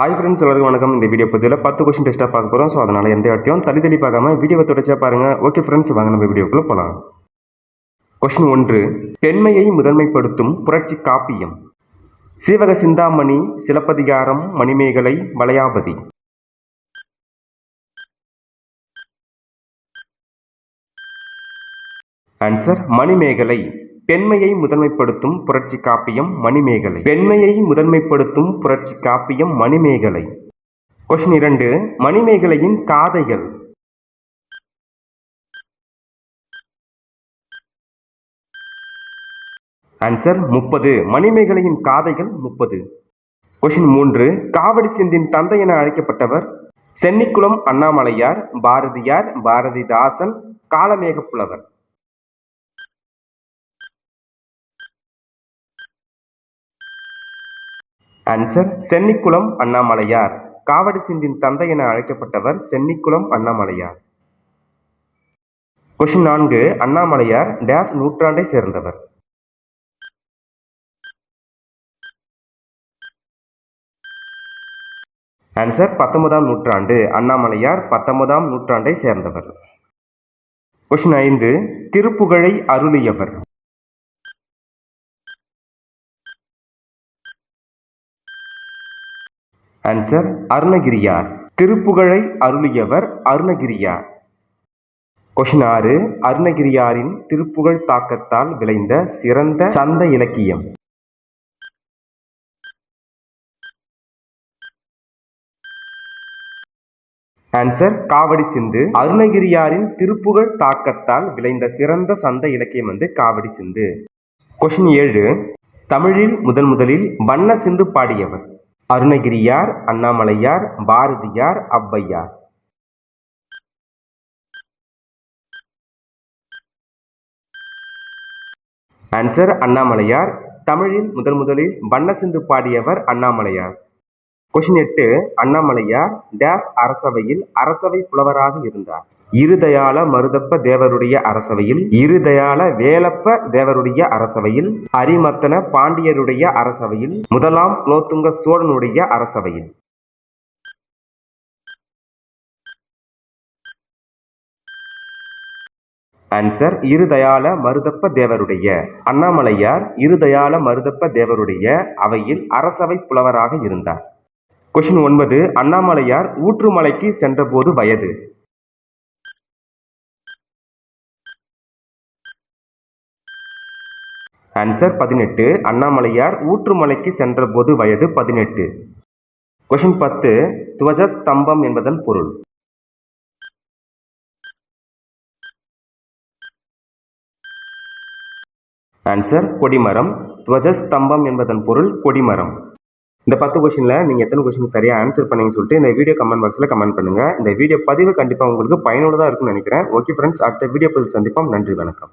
Hi friends, எல்லாருக்கும் வணக்கம். இந்த வீடியோ பற்றியில் 10 கொஸ்டின் டெஸ்ட்டாக பார்க்க போகிறோம். ஸோ அதனால் எந்த இடத்தையும் தள்ளி பார்க்காம வீடியோவை தொடர்ச்சியாக பாருங்கள். ஓகே ஃப்ரெண்ட்ஸ், வாங்க நம்ம வீடியோக்குள்ளே போகலாம். கொஸ்டின் 1. பெண்மையை முதன்மைப்படுத்தும் புரட்சி காப்பியம். சீவக சிந்தாமணி, சிலப்பதிகாரம், மணிமேகலை, வளையாபதி. ஆன்சர் மணிமேகலை. பெண்மையை முதன்மைப்படுத்தும் புரட்சி காப்பியம் மணிமேகலை. பெண்மையை முதன்மைப்படுத்தும் புரட்சி காப்பியம் மணிமேகலை. கொஸ்டின் 2. மணிமேகலையின் காதைகள். ஆன்சர் 30. மணிமேகலையின் காதைகள் 30. கொஸ்டின் 3. காவடி சிந்தின் தந்தை என அழைக்கப்பட்டவர். சென்னிக்குளம் அண்ணாமலையார், பாரதியார், பாரதிதாசன், காளமேக புலவர். ஆன்சர் சென்னிக்குளம் அண்ணாமலையார். காவடி சிந்தின் தந்தை என அழைக்கப்பட்டவர் சென்னிக்குளம் அண்ணாமலையார். கொஸ்டின் 4. அண்ணாமலையார் டேஸ் நூற்றாண்டை சேர்ந்தவர். ஆன்சர் 19ஆம் நூற்றாண்டு. அண்ணாமலையார் 19ஆம் நூற்றாண்டை சேர்ந்தவர். கொஸ்டின் 5. திருப்புகழை அருளியவர். ஆன்சர் அருணகிரியார். திருப்புகழை அருளியவர் அருணகிரியார். கொஸ்டின் 6. அருணகிரியாரின் திருப்புகழ் தாக்கத்தால் விளைந்த சிறந்த சந்த இலக்கியம். ஆன்சர் காவடி சிந்து. அருணகிரியாரின் திருப்புகழ் தாக்கத்தால் விளைந்த சிறந்த சந்த இலக்கியம் காவடி சிந்து. கொஸ்டின் 7. தமிழில் முதலில் வண்ண சிந்து பாடியவர். அருணகிரியார், அண்ணாமலையார், பாரதியார், ஔவையார். ஆன்சர் அண்ணாமலையார். தமிழில் முதலில் வண்ண சிந்து பாடியவர் அண்ணாமலையார். கொஸ்டின் 8. அண்ணாமலையார் டேஸ் அரசவையில் அரசவை புலவராக இருந்தார். இருதயால மருதப்ப தேவருடைய அரசவையில், இருதயால வேலப்ப தேவருடைய அரசவையில், அரிமர்த்தன பாண்டியருடைய அரசவையில், முதலாம் குலோத்துங்க சோழனுடைய அரசவையில். ஆன்சர் இருதயால மருதப்ப தேவருடைய. அண்ணாமலையார் இருதயால மருதப்ப தேவருடைய அவையில் அரசவை புலவராக இருந்தார். கொஸ்டின் 9. அண்ணாமலையார் ஊற்றுமலைக்கு சென்றபோது வயது. ஆன்சர் 18. அண்ணாமலையார் ஊற்றுமலைக்கு சென்றபோது வயது 18. கொஸ்டின் 10. துவஜஸ்தம்பம் என்பதன் பொருள். ஆன்சர் கொடிமரம். துவஜஸ்தம்பம் என்பதன் பொருள் கொடிமரம். இந்த 10 கொஸ்டினில் நீங்கள் எத்தனை கொஸ்டின் சரியாக ஆன்சர் பண்ணீங்கன்னு சொல்லிட்டு இந்த வீடியோ கமெண்ட் பாக்ஸில் கமெண்ட் பண்ணுங்கள். இந்த வீடியோ பதிவு கண்டிப்பாக உங்களுக்கு பயனுள்ளதாக இருக்கும்னு நினைக்கிறேன். ஓகே ஃப்ரெண்ட்ஸ், அடுத்த வீடியோ பதிவு சந்திப்போம். நன்றி, வணக்கம்.